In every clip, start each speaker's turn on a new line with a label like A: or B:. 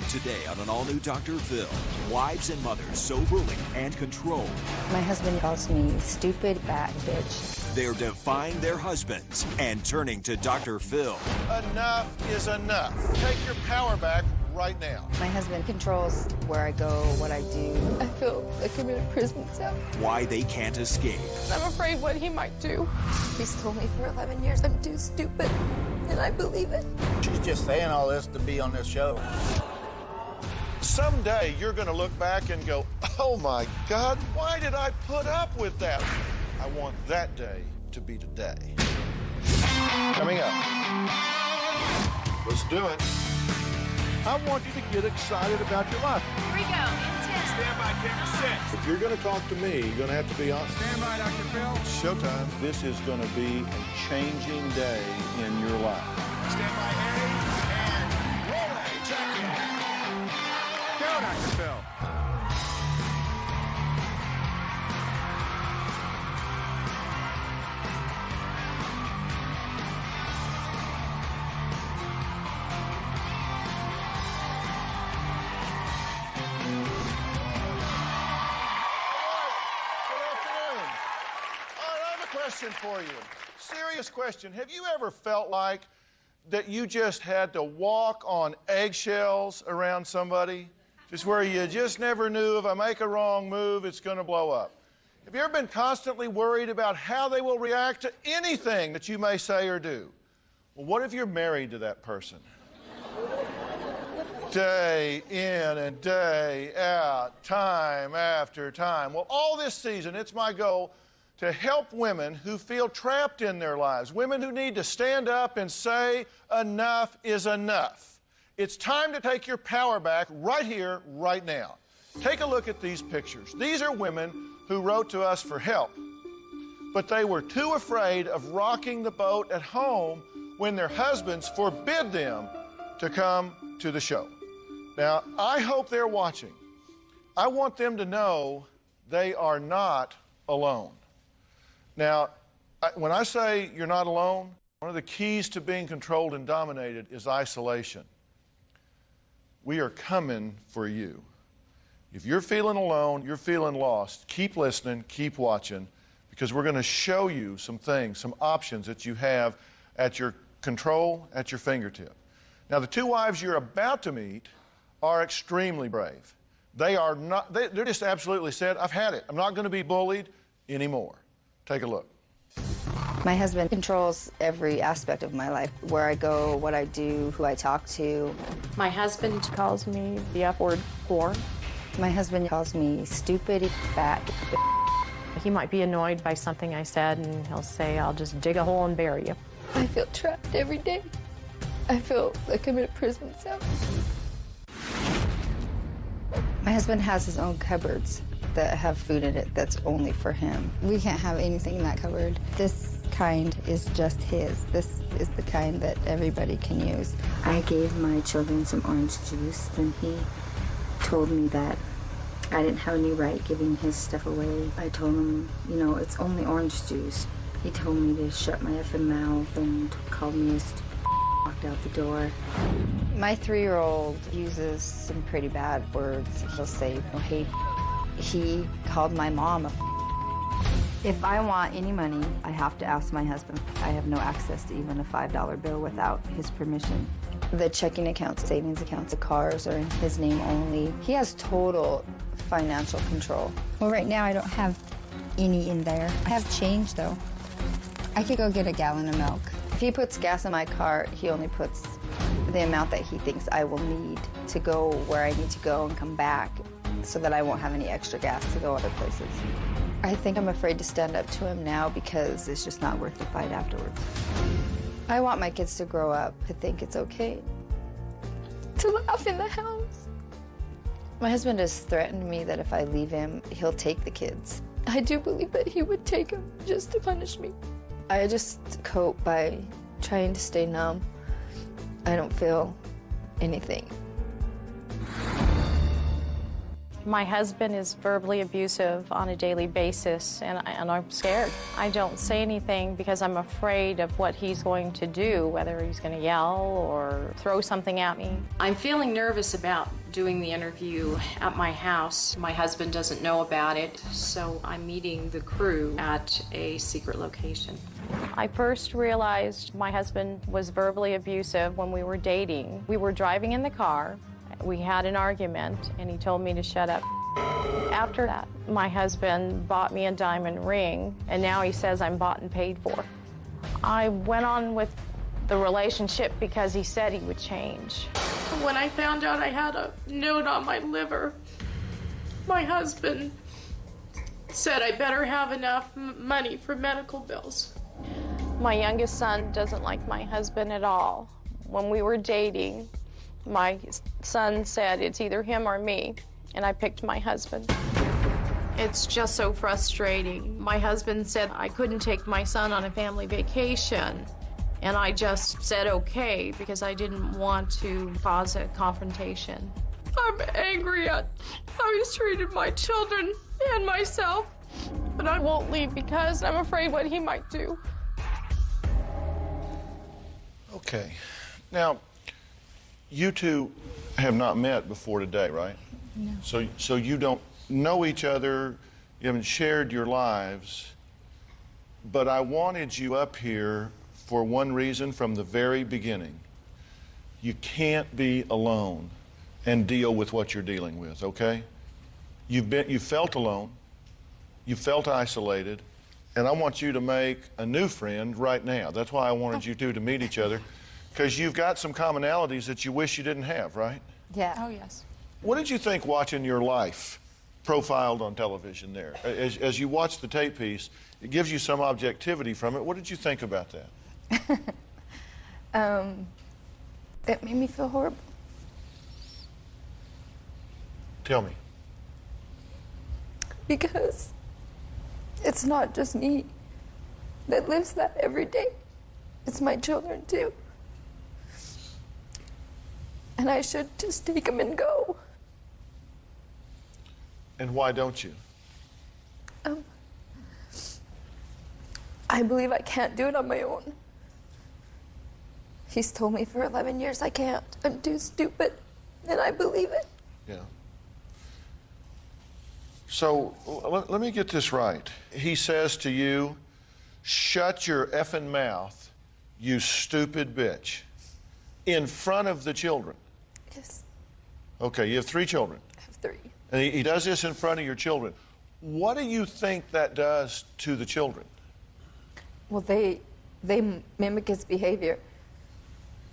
A: Today on an all-new Dr. Phil, wives and mothers so bullied and controlled.
B: My husband calls me stupid, bad bitch.
A: They're defying their husbands and turning to Dr. Phil.
C: Enough is enough. Take your power back right now.
B: My husband controls where I go, what I do. I feel like I'm in a prison cell.
A: Why they can't escape.
D: I'm afraid what he might do.
B: He's told me for 11 years I'm too stupid, and I believe it.
E: She's just saying all this to be on this show.
C: Someday you're going to look back and go, oh my God, why did I put up with that? I want that day to be today. Coming up. Let's do it. I want you to get excited about your life.
D: Here we go. Intense.
F: Stand by, camera 6.
C: If you're going to talk to me, you're going to have to be honest.
F: Stand by, Dr. Phil.
C: Showtime. This is going to be a changing day in your life.
F: Stand by, A, and roll it. Check it. Go, Dr. Phil.
C: Question for you. Serious question. Have you ever felt like that you just had to walk on eggshells around somebody? Just where you just never knew if I make a wrong move, it's going to blow up. Have you ever been constantly worried about how they will react to anything that you may say or do? Well, what if you're married to that person? Day in and day out, time after time. Well, all this season, it's my goal to help women who feel trapped in their lives, women who need to stand up and say, enough is enough. It's time to take your power back right here, right now. Take a look at these pictures. These are women who wrote to us for help, but they were too afraid of rocking the boat at home when their husbands forbid them to come to the show. Now, I hope they're watching. I want them to know they are not alone. Now, when I say you're not alone, one of the keys to being controlled and dominated is isolation. We are coming for you. If you're feeling alone, you're feeling lost, keep listening, keep watching, because we're going to show you some things, some options that you have at your control, at your fingertip. Now, the two wives you're about to meet are extremely brave. They are not, they're just absolutely said, I've had it. I'm not going to be bullied anymore. Take a look.
B: My husband controls every aspect of my life, where I go, what I do, who I talk to.
D: My husband calls me the F-word whore.
B: My husband calls me stupid, fat.
D: He might be annoyed by something I said, and he'll say, I'll just dig a hole and bury you.
B: I feel trapped every day. I feel like I'm in a prison cell. My husband has his own cupboards that have food in it that's only for him. We can't have anything in that cupboard. This kind is just his. This is the kind that everybody can use.
G: I gave my children some orange juice, and he told me that I didn't have any right giving his stuff away. I told him, you know, it's only orange juice. He told me to shut my effing mouth and called me a stupid, walked out the door.
B: My 3-year-old uses some pretty bad words. He'll say, oh, hey, he called my mom a. If I want any money, I have to ask my husband. I have no access to even a $5 bill without his permission. The checking accounts, savings accounts, the cars are in his name only. He has total financial control.
H: Well, right now I don't have any in there. I have change, though. I could go get a gallon of milk.
B: If he puts gas in my car, he only puts the amount that he thinks I will need to go where I need to go and come back, so that I won't have any extra gas to go other places. I think I'm afraid to stand up to him now because it's just not worth the fight afterwards. I want my kids to grow up to think it's okay to laugh in the house. My husband has threatened me that if I leave him, he'll take the kids. I do believe that he would take them just to punish me. I just cope by trying to stay numb. I don't feel anything.
D: My husband is verbally abusive on a daily basis, and I'm scared. I don't say anything because I'm afraid of what he's going to do, whether he's going to yell or throw something at me. I'm feeling nervous about doing the interview at my house. My husband doesn't know about it, so I'm meeting the crew at a secret location. I first realized my husband was verbally abusive when we were dating. We were driving in the car. We had an argument, and he told me to shut up. After that, my husband bought me a diamond ring, and now he says I'm bought and paid for. I went on with the relationship because he said he would change. When I found out I had a note on my liver, my husband said I better have enough money for medical bills. My youngest son doesn't like my husband at all. When we were dating, my son said it's either him or me, and I picked my husband. It's just so frustrating. My husband said I couldn't take my son on a family vacation, and I just said okay because I didn't want to cause a confrontation. I'm angry at how he's treated my children and myself, but I won't leave because I'm afraid what he might do.
C: Okay. Now, you two have not met before today, right?
G: No.
C: So you don't know each other, you haven't shared your lives, but I wanted you up here for one reason from the very beginning. You can't be alone and deal with what you're dealing with, okay? You felt alone, you felt isolated, and I want you to make a new friend right now. That's why I wanted you two to meet each other, because you've got some commonalities that you wish you didn't have, right?
B: Yeah.
D: Oh, yes.
C: What did you think watching your life profiled on television there? As you watch the tape piece, it gives you some objectivity from it. What did you think about that?
B: It made me feel horrible.
C: Tell me.
B: Because it's not just me that lives that every day. It's my children too. And I should just take them and go.
C: And why don't you?
B: I believe I can't do it on my own. He's told me for 11 years I can't. I'm too stupid, and I believe it.
C: Yeah. So let me get this right. He says to you, shut your effing mouth, you stupid bitch, in front of the children.
B: Yes,
C: Okay, you have 3 children.
B: I have 3.
C: And he does this in front of your children. What do you think that does to the children?
B: Well, they mimic his behavior.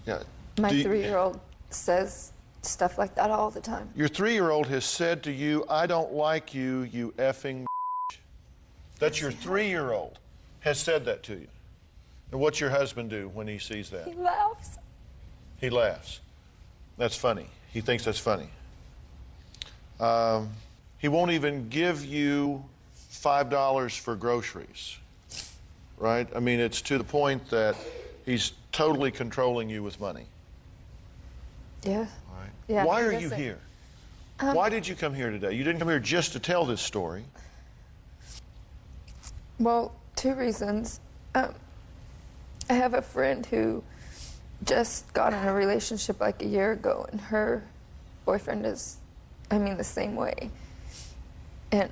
C: Yeah.
B: My 3-year-old says stuff like that all the time.
C: Your 3-year-old has said to you, I don't like you, you effing bitch. That's your 3-year-old has said that to you. And what's your husband do when he sees that?
B: He laughs.
C: He laughs. That's funny. He thinks that's funny. He won't even give you $5 for groceries, right? I mean, it's to the point that he's totally controlling you with money.
B: Yeah.
C: Right?
B: Yeah,
C: Why
B: he
C: are
B: does
C: you
B: it.
C: here? Why did you come here today? You didn't come here just to tell this story.
B: Well, 2 reasons. I have a friend who just got in a relationship like a year ago, and her boyfriend is, the same way. And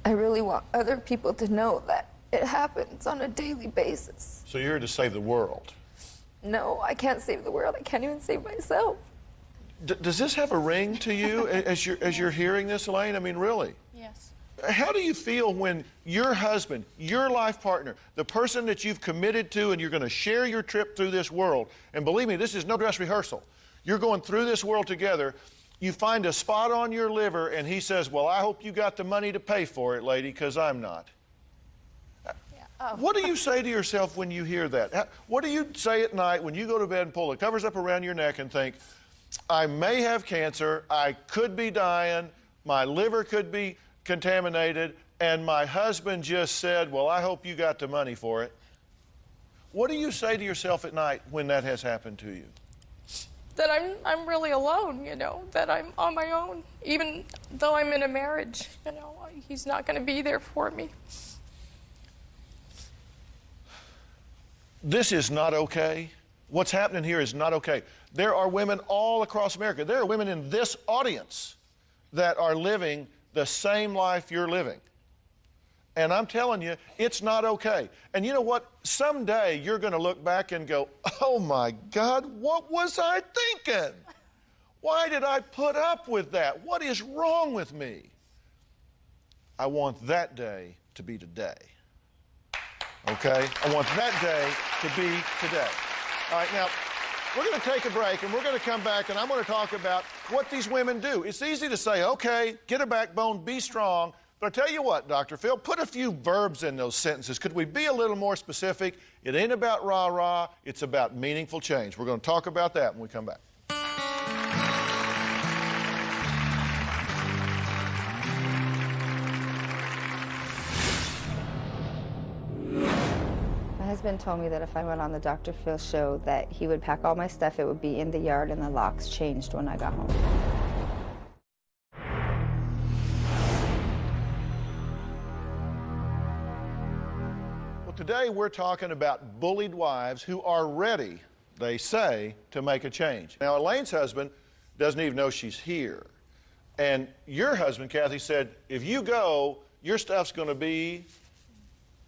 B: I really want other people to know that it happens on a daily basis.
C: So you're here to save the world.
B: No, I can't save the world. I can't even save myself.
C: Does this have a ring to you as you're hearing this, Elaine? I mean, really?
D: Yes.
C: How do you feel when your husband, your life partner, the person that you've committed to and you're going to share your trip through this world, and believe me, this is no dress rehearsal. You're going through this world together. You find a spot on your liver, and he says, well, I hope you got the money to pay for it, lady, because I'm not. What do you say to yourself when you hear that? What do you say at night when you go to bed and pull the covers up around your neck and think, I may have cancer, I could be dying, my liver could be contaminated, and my husband just said, well, I hope you got the money for it. What do you say to yourself at night when that has happened to you?
D: that I'm really alone, you know, that I'm on my own. Even though I'm in a marriage, you know, he's not going to be there for me.
C: This is not okay. What's happening here is not okay. There are women all across America. There are women in this audience that are living the same life you're living. And I'm telling you, it's not okay. And you know what? Someday you're going to look back and go, oh my God, what was I thinking? Why did I put up with that? What is wrong with me? I want that day to be today. Okay? I want that day to be today. All right, now, we're going to take a break, and we're going to come back, and I'm going to talk about what these women do. It's easy to say, okay, get a backbone, be strong. But I tell you what, Dr. Phil, put a few verbs in those sentences. Could we be a little more specific? It ain't about rah-rah. It's about meaningful change. We're going to talk about that when we come back.
B: My husband told me that if I went on the Dr. Phil show that he would pack all my stuff, it would be in the yard and the locks changed when I got home.
C: Well, today we're talking about bullied wives who are ready, they say, to make a change. Now, Elaine's husband doesn't even know she's here. And your husband, Kathy, said, if you go, your stuff's going to be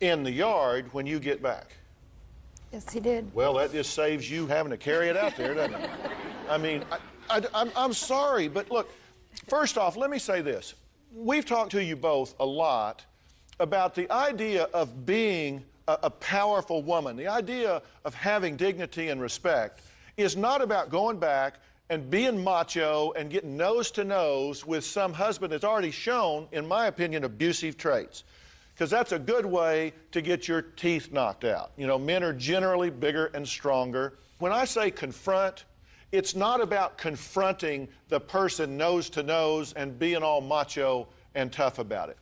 C: in the yard when you get back.
D: Yes, he did.
C: Well, that just saves you having to carry it out there, doesn't it? I mean, I'm sorry, but look, first off, let me say this. We've talked to you both a lot about the idea of being a powerful woman. The idea of having dignity and respect is not about going back and being macho and getting nose to nose with some husband that's already shown, in my opinion, abusive traits. Because that's a good way to get your teeth knocked out. You know, men are generally bigger and stronger. When I say confront, it's not about confronting the person nose to nose and being all macho and tough about it.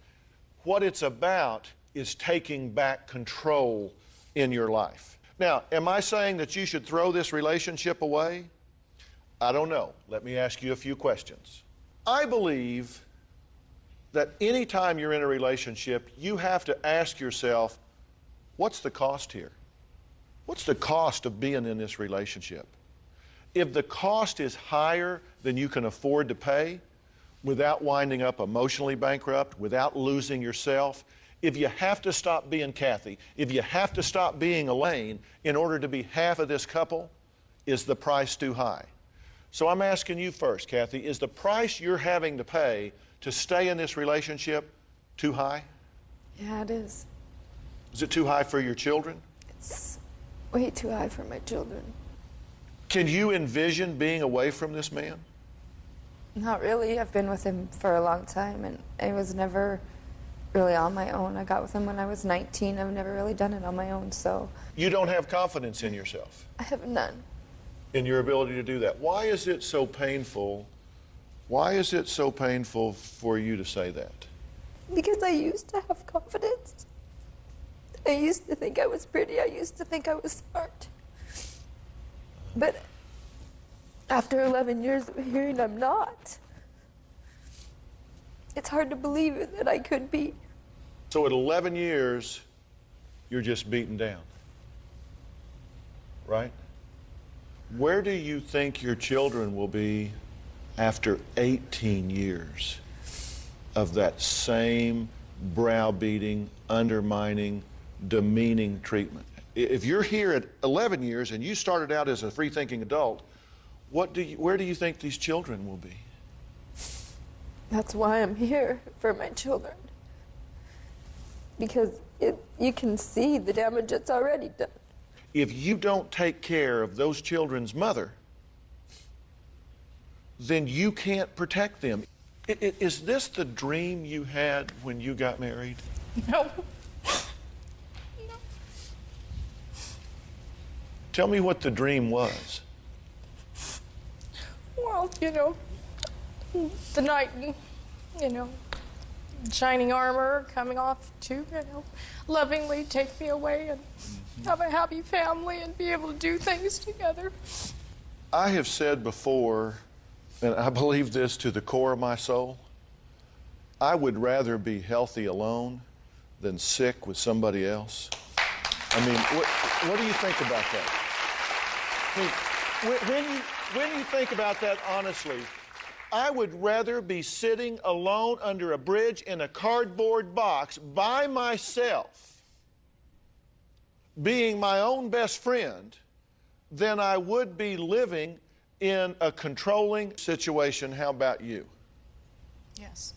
C: What it's about is taking back control in your life. Now, am I saying that you should throw this relationship away? I don't know. Let me ask you a few questions. I believe that anytime you're in a relationship, you have to ask yourself, what's the cost here? What's the cost of being in this relationship? If the cost is higher than you can afford to pay, without winding up emotionally bankrupt, without losing yourself, if you have to stop being Kathy, if you have to stop being Elaine in order to be half of this couple, is the price too high? So I'm asking you first, Kathy, is the price you're having to pay to stay in this relationship too high?
I: Yeah, it is.
C: Is it too high for your children?
I: It's way too high for my children.
C: Can you envision being away from this man?
I: Not really. I've been with him for a long time, and I was never really on my own. I got with him when I was 19. I've never really done it on my own, so.
C: You don't have confidence in yourself?
I: I have none.
C: In your ability to do that. Why is it so painful? Why is it so painful for you to say that?
I: Because I used to have confidence. I used to think I was pretty. I used to think I was smart. But after 11 years of hearing I'm not, it's hard to believe that I could be.
C: So at 11 years, you're just beaten down, right? Where do you think your children will be after 18 years of that same browbeating, undermining, demeaning treatment? If you're here at 11 years and you started out as a free-thinking adult, where do you think these children will be?
I: That's why I'm here, for my children. Because you can see the damage it's already done.
C: If you don't take care of those children's mother, then you can't protect them. Is this the dream you had when you got married?
D: No.
C: Tell me what the dream was.
D: Well, you know, the knight, you know, shining armor coming off to, you know, lovingly take me away and have a happy family and be able to do things together.
C: I have said before, and I believe this to the core of my soul, I would rather be healthy alone than sick with somebody else. I mean, what do you think about that? I mean, when you think about that honestly, I would rather be sitting alone under a bridge in a cardboard box by myself, being my own best friend, than I would be living in a controlling situation. How about you?
D: Yes.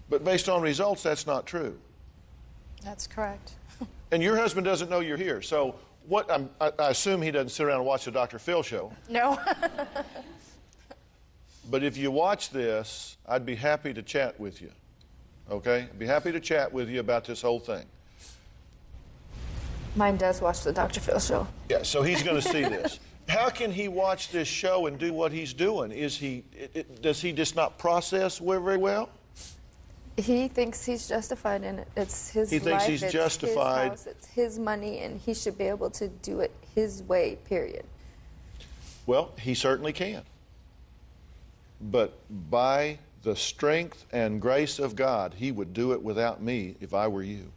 C: But based on results, that's not true.
D: That's correct.
C: And your husband doesn't know you're here. So what? I assume he doesn't sit around and watch the Dr. Phil show.
D: No.
C: But if you watch this, I'd be happy to chat with you. Okay? I'd be happy to chat with you about this whole thing.
I: Mine does watch the Dr. Phil show.
C: Yeah, so he's going to see this. How can he watch this show and do what he's doing? Does he just not process very well?
I: He thinks he's justified in it. It's his life.
C: He thinks he's justified.
I: It's his house, it's his money, and he should be able to do it his way, period.
C: Well, he certainly can. But by the strength and grace of God, he would do it without me if I were you.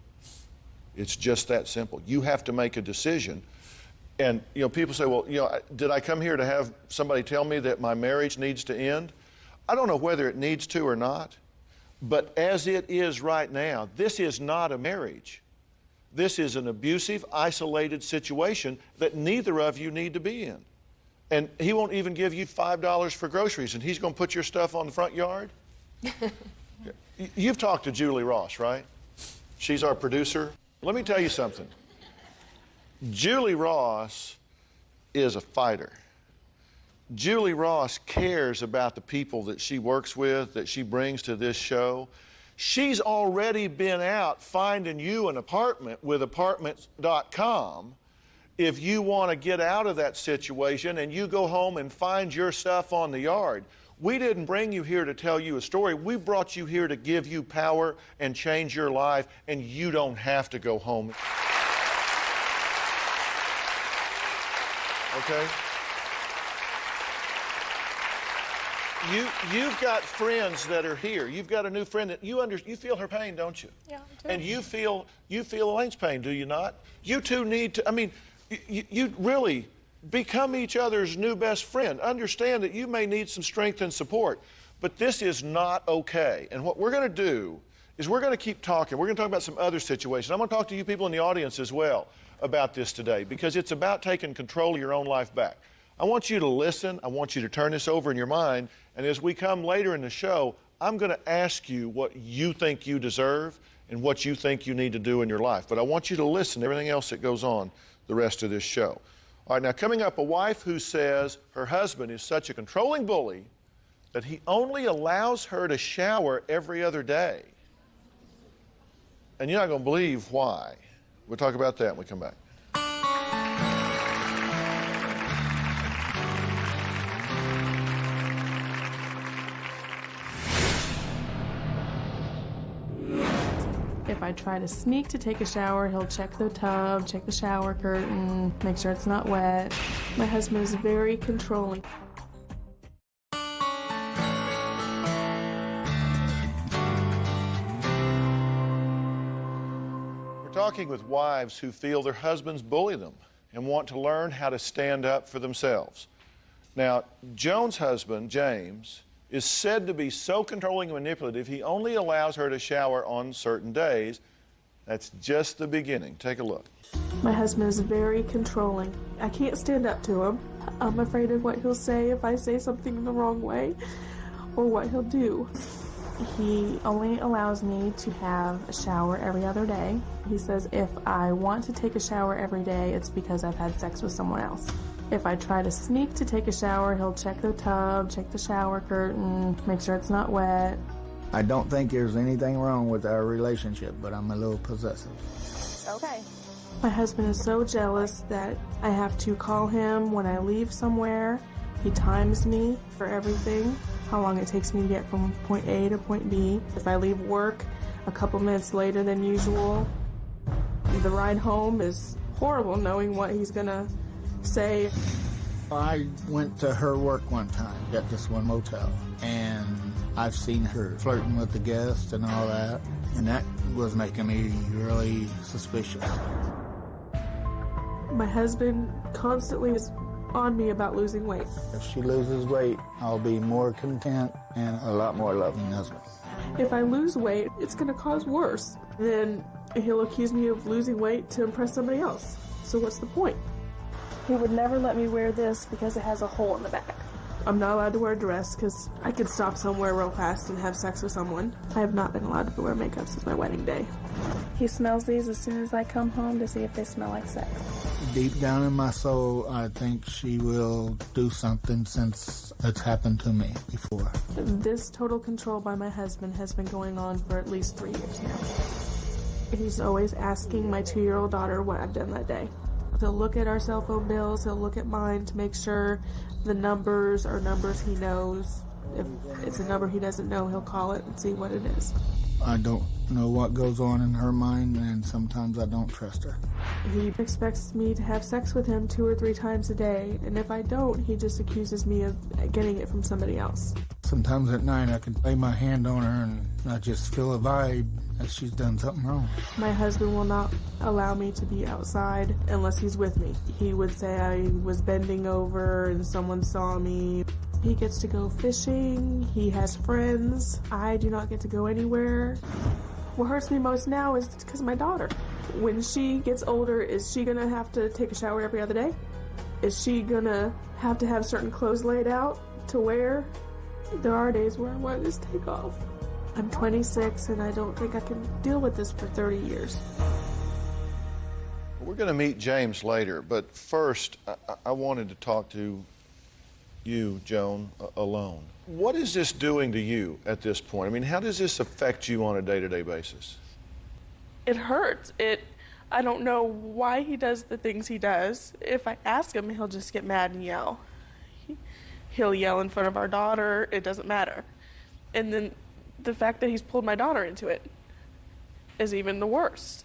C: It's just that simple. You have to make a decision. And, you know, people say, well, you know, did I come here to have somebody tell me that my marriage needs to end? I don't know whether it needs to or not. But as it is right now, this is not a marriage. This is an abusive, isolated situation that neither of you need to be in. And he won't even give you $5 for groceries, and he's going to put your stuff on the front yard? You've talked to Julie Ross, right? She's our producer. Let me tell you something. Julie Ross is a fighter. Julie Ross cares about the people that she works with, that she brings to this show. She's already been out finding you an apartment with Apartments.com if you want to get out of that situation and you go home and find your stuff on the yard. We didn't bring you here to tell you a story. We brought you here to give you power and change your life, and you don't have to go home. Okay? You've got friends that are here. You've got a new friend that you feel her pain, don't you?
D: Yeah, I do.
C: And you feel Elaine's pain, do you not? You two need to, I mean, you really become each other's new best friend. Understand that you may need some strength and support, but this is not okay. And what we're going to do is we're going to keep talking. We're going to talk about some other situations. I'm going to talk to you people in the audience as well about this today, because it's about taking control of your own life back. I want you to listen. I want you to turn this over in your mind. And as we come later in the show, I'm going to ask you what you think you deserve and what you think you need to do in your life. But I want you to listen to everything else that goes on the rest of this show. All right, now coming up, a wife who says her husband is such a controlling bully that he only allows her to shower every other day. And you're not going to believe why. We'll talk about that when we come back.
J: If I try to sneak to take a shower, he'll check the tub, check the shower curtain, make sure it's not wet. My husband is very controlling.
C: We're talking with wives who feel their husbands bully them and want to learn how to stand up for themselves. Now, Joan's husband, James, is said to be so controlling and manipulative, he only allows her to shower on certain days. That's just the beginning. Take a look.
J: My husband is very controlling. I can't stand up to him. I'm afraid of what he'll say if I say something the wrong way or what he'll do. He only allows me to have a shower every other day. He says if I want to take a shower every day, it's because I've had sex with someone else. If I try to sneak to take a shower, he'll check the tub, check the shower curtain, make sure it's not wet.
E: I don't think there's anything wrong with our relationship, but I'm a little possessive.
D: Okay.
J: My husband is so jealous that I have to call him when I leave somewhere. He times me for everything, how long it takes me to get from point A to point B. If I leave work a couple minutes later than usual, the ride home is horrible knowing what he's gonna say.
E: I went to her work one time at this one motel, and I've seen her flirting with the guests and all that, and that was making me really suspicious.
J: My husband constantly is on me about losing weight.
E: If she loses weight, I'll be more content and a lot more loving husband.
J: If I lose weight, it's going to cause worse. Then he'll accuse me of losing weight to impress somebody else. So what's the point? He would never let me wear this because it has a hole in the back. I'm not allowed to wear a dress because I could stop somewhere real fast and have sex with someone. I have not been allowed to wear makeup since my wedding day. He smells these as soon as I come home to see if they smell like sex.
E: Deep down in my soul, I think she will do something since it's happened to me before.
J: This total control by my husband has been going on for at least 3 years now. He's always asking my 2-year-old daughter what I've done that day. He'll look at our cell phone bills, he'll look at mine to make sure the numbers are numbers he knows. If it's a number he doesn't know, he'll call it and see what it is.
E: I don't know what goes on in her mind, and sometimes I don't trust her.
J: He expects me to have sex with him 2 or 3 times a day, and if I don't, he just accuses me of getting it from somebody else.
E: Sometimes at night I can lay my hand on her and I just feel a vibe that she's done something wrong.
J: My husband will not allow me to be outside unless he's with me. He would say I was bending over and someone saw me. He gets to go fishing, he has friends. I do not get to go anywhere. What hurts me most now is because of my daughter. When she gets older, is she gonna have to take a shower every other day? Is she gonna have to have certain clothes laid out to wear? There are days where I want to just take off. I'm 26 and I don't think I can deal with this for 30 years.
C: We're going to meet James later, but first I wanted to talk to you, Joan, alone. What is this doing to you at this point? I mean, how does this affect you on a day-to-day basis?
J: It hurts. I don't know why he does the things he does. If I ask him, he'll just get mad and yell. He'll yell in front of our daughter. It doesn't matter. And then the fact that he's pulled my daughter into it is even the worst.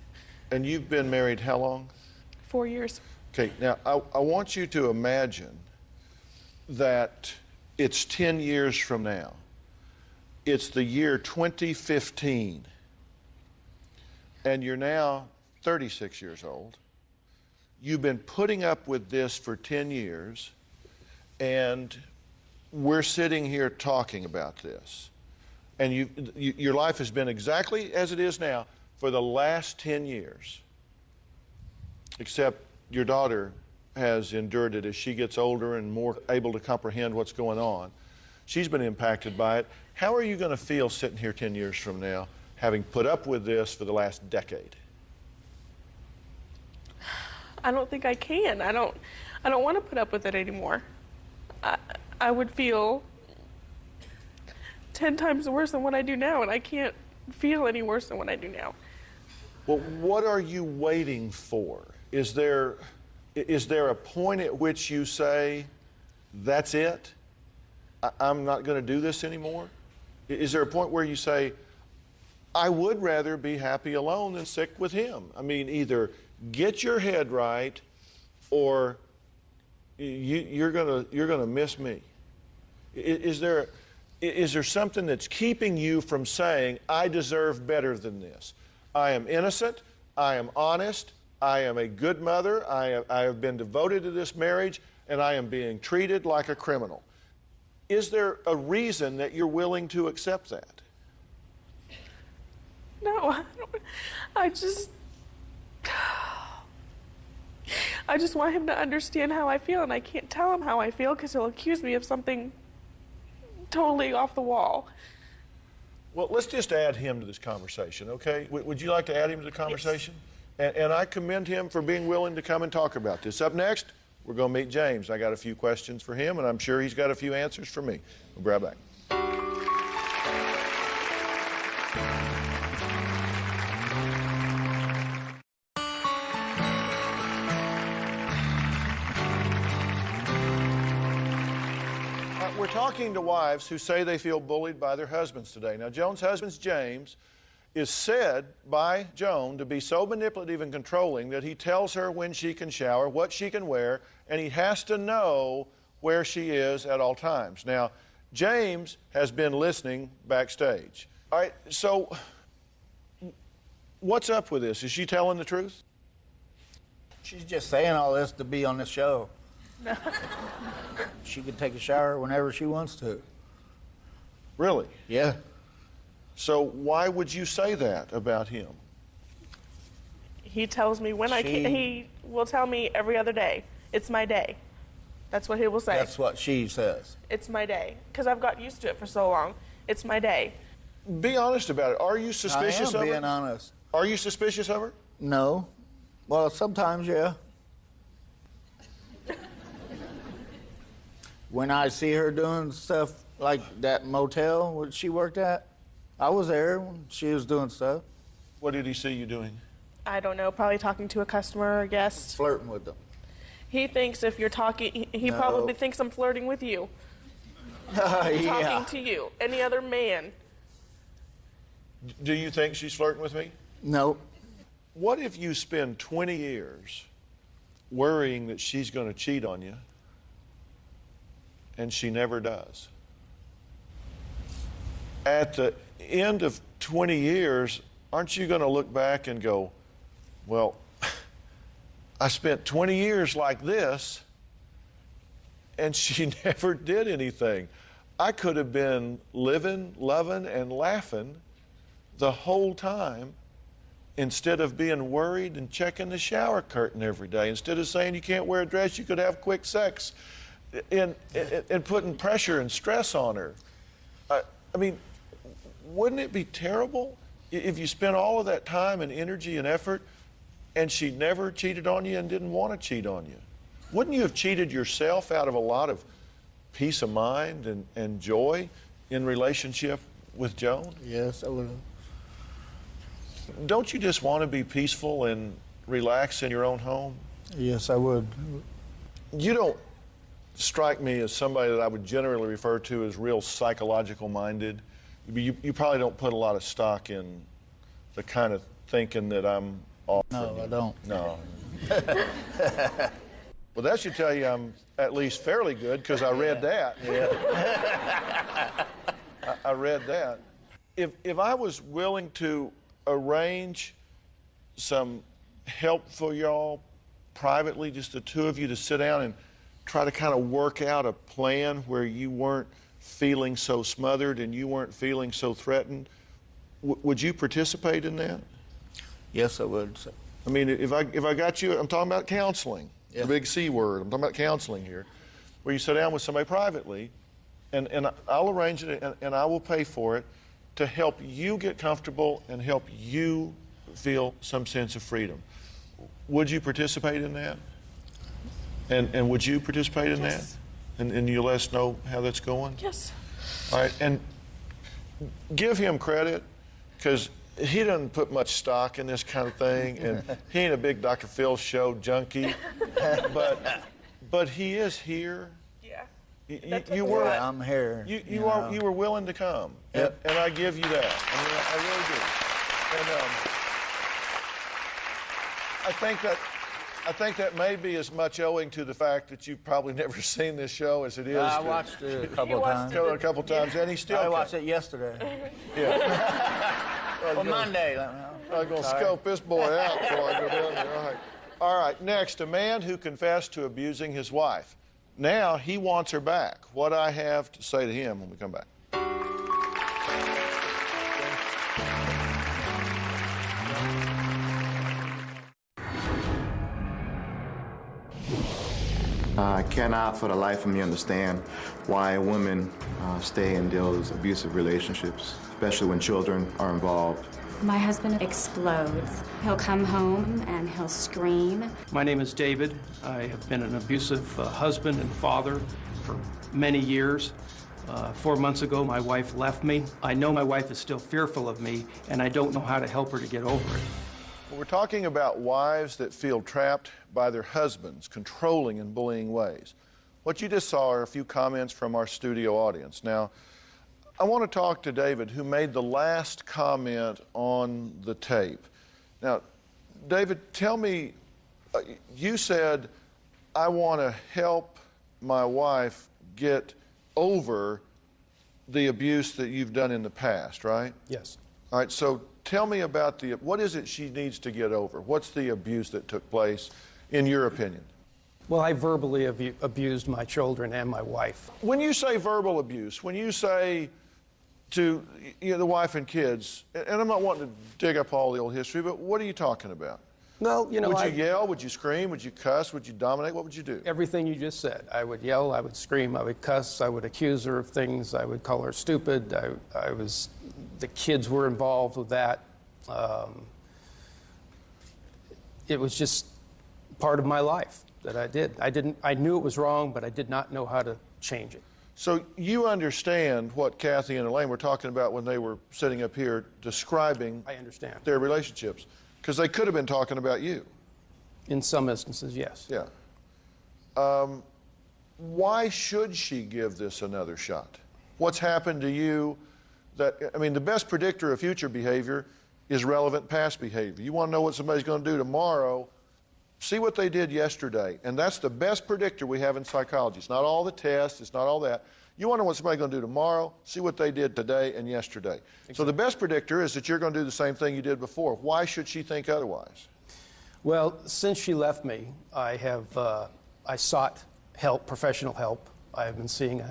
C: And you've been married how long?
J: 4 years.
C: Okay, now I want you to imagine that it's 10 years from now. It's the year 2015. And you're now 36 years old. You've been putting up with this for 10 years, and we're sitting here talking about this. And your life has been exactly as it is now for the last 10 years. Except your daughter has endured it as she gets older and more able to comprehend what's going on. She's been impacted by it. How are you going to feel sitting here 10 years from now, having put up with this for the last decade?
J: I don't think I can. I don't want to put up with it anymore. I would feel 10 times worse than what I do now, and I can't feel any worse than what I do now.
C: Well, what are you waiting for? Is there a point at which you say, that's it? I'm not going to do this anymore? Is there a point where you say, I would rather be happy alone than sick with him? I mean, either get your head right, or you're gonna miss me. Is there something that's keeping you from saying, I deserve better than this? I am innocent, I am honest, I am a good mother, I have been devoted to this marriage, and I am being treated like a criminal. Is there a reason that you're willing to accept that?
J: No, I just want him to understand how I feel, and I can't tell him how I feel because he'll accuse me of something totally off the wall.
C: Well, let's just add him to this conversation, okay? Would you like to add him to the conversation? Yes. And I commend him for being willing to come and talk about this. Up next, we're going to meet James. I got a few questions for him, and I'm sure he's got a few answers for me. We'll be right back. We're talking to wives who say they feel bullied by their husbands today. Now, Joan's husband's James, is said by Joan to be so manipulative and controlling that he tells her when she can shower, what she can wear, and he has to know where she is at all times. Now, James has been listening backstage. All right, so what's up with this? Is she telling the truth?
E: She's just saying all this to be on the show. She can take a shower whenever she wants to.
C: Really?
E: Yeah.
C: So why would you say that about him?
J: He tells me when I can. He will tell me every other day. It's my day. That's what he will say.
E: That's what she says.
J: It's my day. Because I've got used to it for so long. It's my day.
C: Be honest about it. Are you suspicious of her?
E: I am being honest.
C: Are you suspicious of her?
E: No. Well, sometimes, yeah. When I see her doing stuff like that motel where she worked at, I was there when she was doing stuff.
C: What did he see you doing?
J: I don't know, probably talking to a customer or a guest.
E: Flirting with them.
J: He thinks if you're talking, he
E: No.
J: probably thinks I'm flirting with you.
E: Yeah.
J: Talking to you, any other man.
C: Do you think she's flirting with me?
E: No.
C: What if you spend 20 years worrying that she's going to cheat on you and she never does? At the end of 20 years, aren't you going to look back and go, well, I spent 20 years like this and she never did anything. I could have been living, loving, and laughing the whole time instead of being worried and checking the shower curtain every day. Instead of saying you can't wear a dress, you could have quick sex, and putting pressure and stress on her. I mean, wouldn't it be terrible if you spent all of that time and energy and effort and she never cheated on you and didn't want to cheat on you? Wouldn't you have cheated yourself out of a lot of peace of mind and joy in relationship with Joan?
E: Yes, I would have.
C: Don't you just want to be peaceful and relax in your own home?
E: Yes, I would.
C: You don't strike me as somebody that I would generally refer to as real psychological minded. You probably don't put a lot of stock in the kind of thinking that I'm offering.
E: No, I don't.
C: No. Well, that should tell you I'm at least fairly good, because I read that. Yeah. I read that. If I was willing to arrange some help for y'all privately, just the two of you, to sit down and try to kind of work out a plan where you weren't feeling so smothered and you weren't feeling so threatened, would you participate in that?
E: Yes, I would.
C: I mean, if I got you, I'm talking about counseling,
E: Yeah.
C: the big C word. I'm talking about counseling here, where you sit down with somebody privately, and I'll arrange it and I will pay for it to help you get comfortable and help you feel some sense of freedom. Would you participate in that? And would you participate in
J: Yes.
C: that? And you'll let us know how that's going?
J: Yes.
C: All right, and give him credit, because he doesn't put much stock in this kind of thing, and he ain't a big Dr. Phil show junkie, but he is here.
J: Yeah.
C: You were.
E: Yeah, I'm here.
C: You were willing to come,
E: Yep.
C: and I give you that. I mean, I really do. And I think that may be as much owing to the fact that you've probably never seen this show as it is.
E: I watched it a couple of times.
C: A couple times, and he still.
E: I watched it yesterday.
C: Yeah.
E: Well, Monday.
C: I'm going to scope this boy out before I go down there. All right, next, a man who confessed to abusing his wife. Now he wants her back. What I have to say to him when we come back.
K: I cannot for the life of me understand why women stay in those abusive relationships, especially when children are involved.
L: My husband explodes. He'll come home and he'll scream.
M: My name is David. I have been an abusive husband and father for many years. 4 months ago, my wife left me. I know my wife is still fearful of me, and I don't know how to help her to get over it.
C: Well, we're talking about wives that feel trapped by their husbands, controlling and bullying ways. What you just saw are a few comments from our studio audience. Now, I want to talk to David, who made the last comment on the tape. Now, David, tell me, you said, I want to help my wife get over the abuse that you've done in the past, right?
M: Yes.
C: All right, so tell me about what is it she needs to get over? What's the abuse that took place, in your opinion?
M: Well, I verbally abused my children and my wife.
C: When you say verbal abuse, when you say to the wife and kids, and I'm not wanting to dig up all the old history, but what are you talking about?
M: Well, you know,
C: would you yell? Would you scream? Would you cuss? Would you dominate? What would you do?
M: Everything you just said. I would yell, I would scream, I would cuss, I would accuse her of things, I would call her stupid. The kids were involved with that. It was just part of my life that I did. I knew it was wrong, but I did not know how to change it.
C: So you understand what Kathy and Elaine were talking about when they were sitting up here describing
M: I understand.
C: Their relationships, because they could have been talking about you.
M: In some instances, yes.
C: Yeah. Why should she give this another shot? What's happened to you that, I mean, the best predictor of future behavior is relevant past behavior. You want to know what somebody's going to do tomorrow, see what they did yesterday. And that's the best predictor we have in psychology. It's not all the tests, it's not all that. You want to know what somebody's going to do tomorrow, see what they did today and yesterday. Exactly. So the best predictor is that you're going to do the same thing you did before. Why should she think otherwise?
M: Well, since she left me, I sought help, professional help. I have been seeing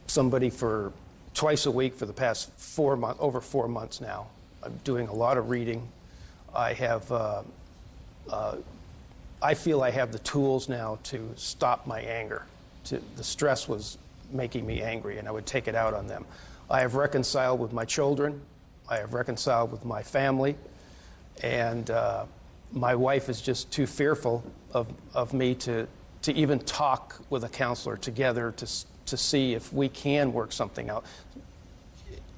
M: somebody for twice a week for the past over 4 months now. I'm doing a lot of reading. I feel I have the tools now to stop my anger. The stress was making me angry, and I would take it out on them. I have reconciled with my children. I have reconciled with my family. And my wife is just too fearful of me to even talk with a counselor together to see if we can work something out.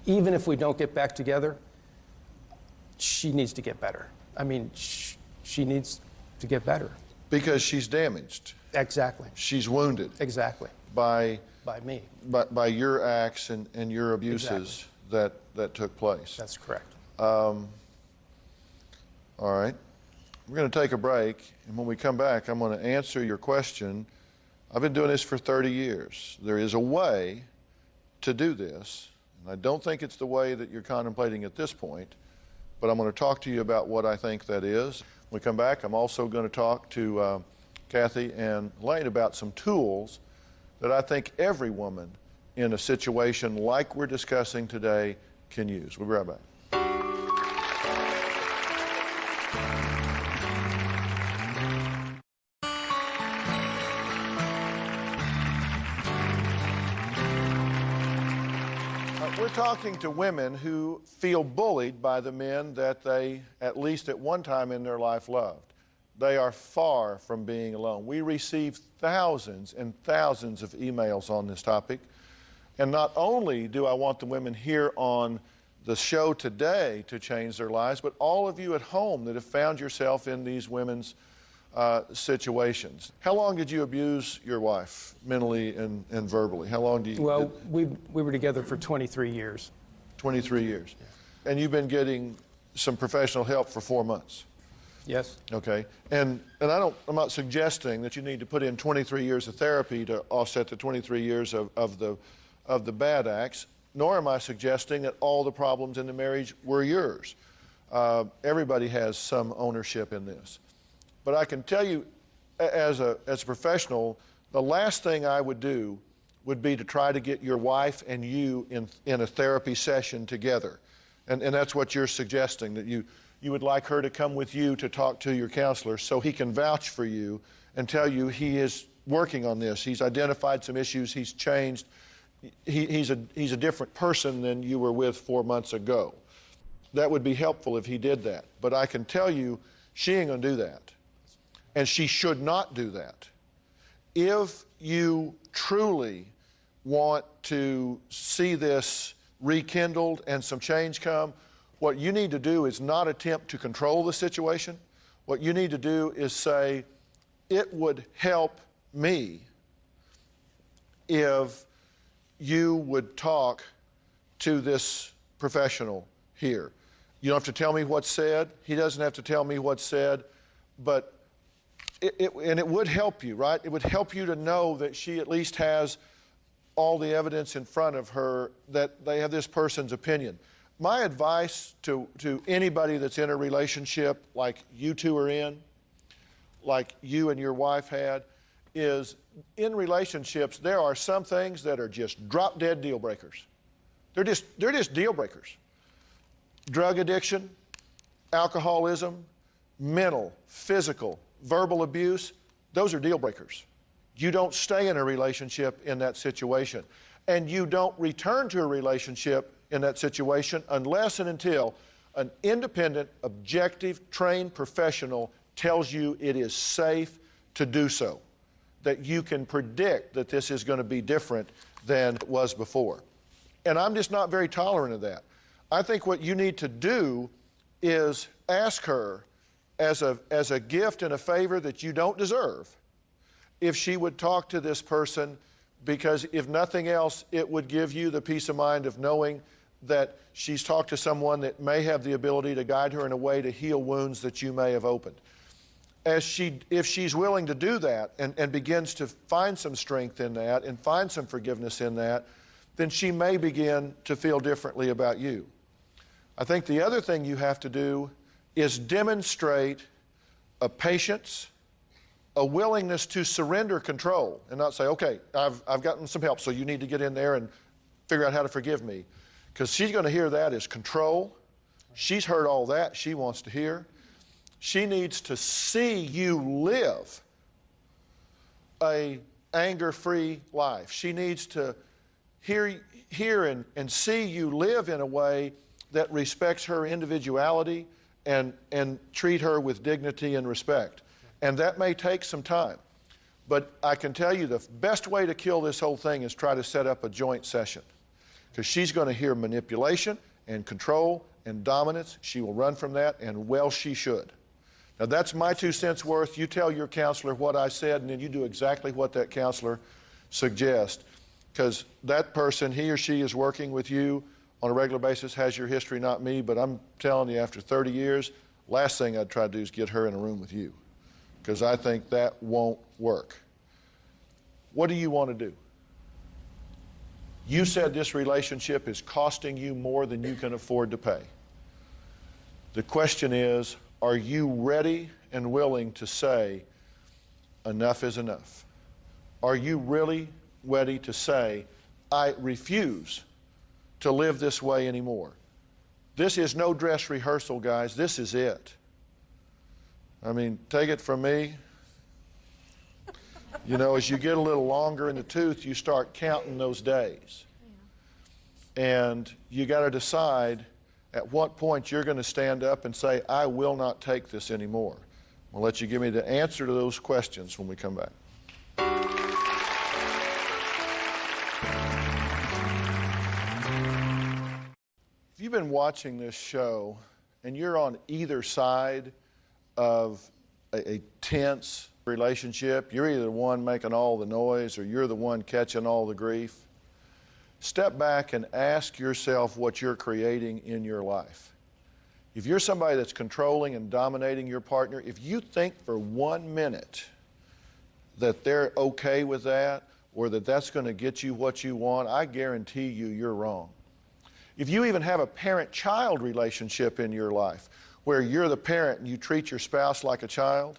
M: Even if we don't get back together, she needs to get better. I mean, she needs to get better.
C: Because she's damaged.
M: Exactly.
C: She's wounded.
M: Exactly.
C: By
M: me.
C: By your acts and your abuses that took place.
M: That's correct.
C: All right. We're going to take a break, and when we come back, I'm going to answer your question. I've been doing this for 30 years. There is a way to do this, and I don't think it's the way that you're contemplating at this point, but I'm going to talk to you about what I think that is. When we come back, I'm also going to talk to Kathy and Elaine about some tools that I think every woman in a situation like we're discussing today can use. We'll be right back. We're talking to women who feel bullied by the men that they, at least at one time in their life, loved. They are far from being alone. We receive thousands and thousands of emails on this topic. And not only do I want the women here on the show today to change their lives, but all of you at home that have found yourself in these women's situations. How long did you abuse your wife, mentally and verbally? How long do you...
M: Well, we were together for 23 years.
C: 23 years. Yeah. And you've been getting some professional help for 4 months.
M: Yes.
C: Okay. And I'm not suggesting that you need to put in 23 years of therapy to offset the 23 years of the bad acts, nor am I suggesting that all the problems in the marriage were yours. Everybody has some ownership in this. But I can tell you, as a professional, the last thing I would do would be to try to get your wife and you in a therapy session together. And that's what you're suggesting, that you would like her to come with you to talk to your counselor so he can vouch for you and tell you he is working on this. He's identified some issues, he's changed. He's a different person than you were with 4 months ago. That would be helpful if he did that. But I can tell you, she ain't gonna do that. And she should not do that. If you truly want to see this rekindled and some change come, what you need to do is not attempt to control the situation. What you need to do is say, it would help me if you would talk to this professional here. You don't have to tell me what's said. He doesn't have to tell me what's said, but and it would help you, right? It would help you to know that she at least has all the evidence in front of her that they have this person's opinion. My advice to anybody that's in a relationship like you two are in, like you and your wife had, is in relationships, there are some things that are just drop-dead deal breakers. They're just deal breakers. Drug addiction, alcoholism, mental, physical, verbal abuse, those are deal breakers. You don't stay in a relationship in that situation. And you don't return to a relationship in that situation unless and until an independent, objective, trained professional tells you it is safe to do so, that you can predict that this is going to be different than it was before. And I'm just not very tolerant of that. I think what you need to do is ask her as a gift and a favor that you don't deserve if she would talk to this person, because if nothing else, it would give you the peace of mind of knowing that she's talked to someone that may have the ability to guide her in a way to heal wounds that you may have opened. If she's willing to do that and begins to find some strength in that and find some forgiveness in that, then she may begin to feel differently about you. I think the other thing you have to do is demonstrate a patience, a willingness to surrender control and not say, okay, I've gotten some help, so you need to get in there and figure out how to forgive me. Because she's going to hear that as control. She's heard all that she wants to hear. She needs to see you live a anger-free life. She needs to hear and see you live in a way that respects her individuality and treat her with dignity and respect. And that may take some time. But I can tell you the best way to kill this whole thing is try to set up a joint session. Because she's going to hear manipulation and control and dominance. She will run from that, and well, she should. Now, that's my 2 cents worth. You tell your counselor what I said, and then you do exactly what that counselor suggests. Because that person, he or she is working with you on a regular basis, has your history, not me, but I'm telling you, after 30 years, last thing I'd try to do is get her in a room with you. Because I think that won't work. What do you want to do? You said this relationship is costing you more than you can afford to pay. The question is, are you ready and willing to say, enough is enough? Are you really ready to say, I refuse to live this way anymore? This is no dress rehearsal, guys. This is it. I mean, take it from me. You know, as you get a little longer in the tooth, you start counting those days. And you got to decide at what point you're going to stand up and say, I will not take this anymore. I'll let you give me the answer to those questions when we come back. If you've been watching this show and you're on either side of a tense relationship, you're either the one making all the noise or you're the one catching all the grief, step back and ask yourself what you're creating in your life. If you're somebody that's controlling and dominating your partner, if you think for 1 minute that they're okay with that or that that's going to get you what you want, I guarantee you you're wrong. If you even have a parent-child relationship in your life where you're the parent and you treat your spouse like a child,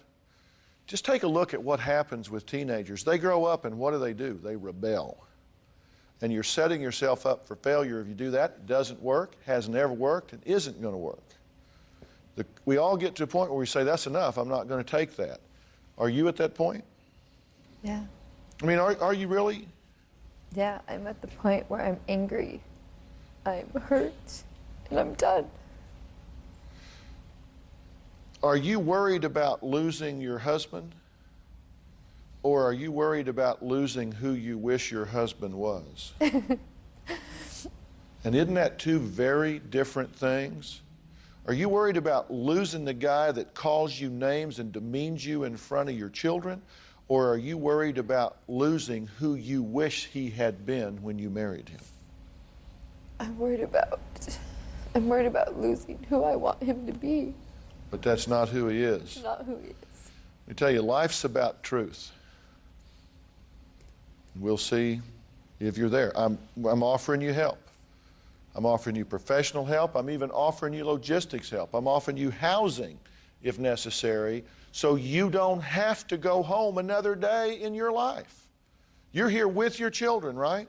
C: just take a look at what happens with teenagers. They grow up and what do? They rebel. And you're setting yourself up for failure if you do that. It doesn't work, has never worked, and isn't going to work. We all get to a point where we say, that's enough, I'm not going to take that. Are you at that point?
I: Yeah.
C: I mean, are you really?
I: Yeah, I'm at the point where I'm angry, I'm hurt, and I'm done.
C: Are you worried about losing your husband? Or are you worried about losing who you wish your husband was? And isn't that two very different things? Are you worried about losing the guy that calls you names and demeans you in front of your children? Or are you worried about losing who you wish he had been when you married him?
I: I'm worried about losing who I want him to be.
C: But that's not who he is.
I: It's not who he is.
C: Let me tell you, life's about truth. We'll see if you're there. I'm offering you help. I'm offering you professional help. I'm even offering you logistics help. I'm offering you housing if necessary, so you don't have to go home another day in your life. You're here with your children, right?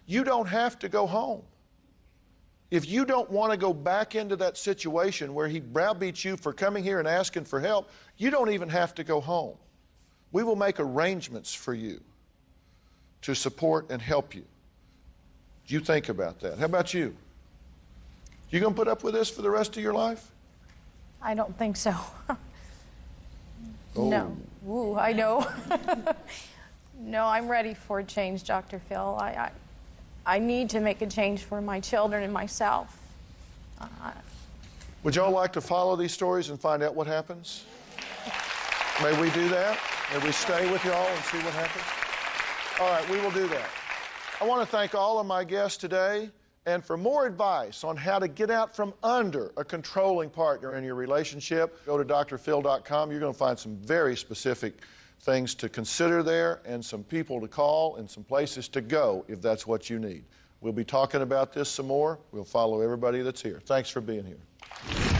C: You don't have to go home. If you don't want to go back into that situation where he browbeats you for coming here and asking for help, you don't even have to go home. We will make arrangements for you to support and help you. You think about that. How about you? You going to put up with this for the rest of your life?
D: I don't think so.
C: Oh.
D: No. Ooh, I know. No, I'm ready for a change, Dr. Phil. I need to make a change for my children and myself.
C: Would y'all like to follow these stories and find out what happens? May we do that? May we stay with y'all and see what happens? All right, we will do that. I want to thank all of my guests today. And for more advice on how to get out from under a controlling partner in your relationship, go to drphil.com. You're going to find some very specific things to consider there and some people to call and some places to go if that's what you need. We'll be talking about this some more. We'll follow everybody that's here. Thanks for being here.